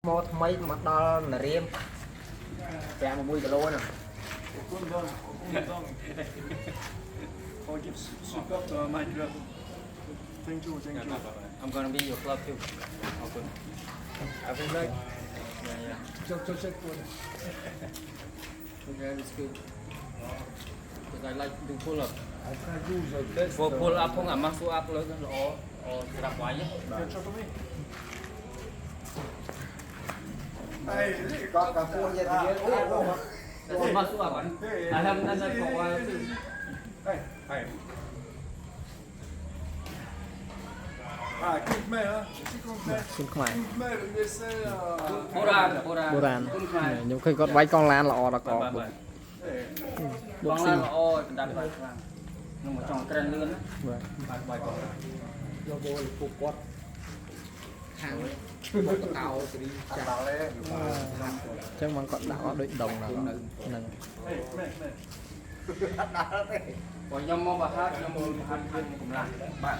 mò tham mấy mà đo là riêng chả một bùi kilo nè I'll give soup up my dress. Thank you, thank you. I'm gonna be your club too. Okay. I feel like Check one. okay, it's good. Because I like to pull up. I can't do the best. Pull up không à mang pull up lên nó đạp quái nhé. Catch up with me. có cà phê vậy thì That's mang pull up à? I haven't done that for a while too. Hey. Keep me, huh? Xuân Khải Keep me, when they say, โบราณ โบราณខ្ញុំឃើញគាត់វាយកងឡានល្អដល់ក បង បុក ឡានល្អដណ្ដប់ខ្លាំងខ្ញុំមកចង់ក្រិនលឿនណា បាទ បាយកង vô vô phục quất hàng một tàu thì đi chào lên អញ្ចឹងមកគាត់ដាក់អត់ដូចដងដល់ហ្នឹង hey, man. បងខ្ញុំមកបរហាត់ខ្ញុំមកបរហាត់គ្រឿងកម្លាំងបាទ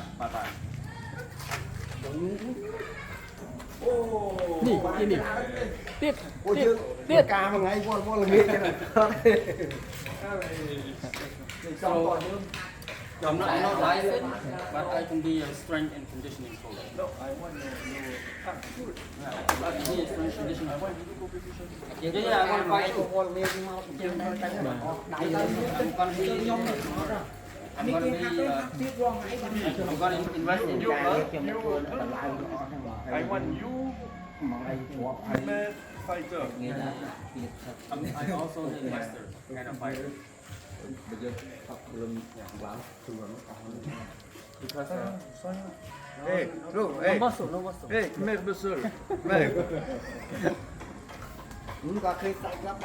នេះនេះទៀត ôi chứ tiết ca mà ngay vô là nghe cái này xong còn nữa I'm not licensed but I can be a strength and conditioning coach. No, I want you good. I can be a strength and conditioning I coach. want you to go competition. Yeah, I want to fight. vô là nghe mau trên đây tay đại lên I'm gonna be I'm gonna invest in you first. I want you, mad fighter. I also the master kind of fighter. bây giờ học lưng lắm Because Hey, look, hey, hey, come here, Basur. Hey. cũng có khi tay lắm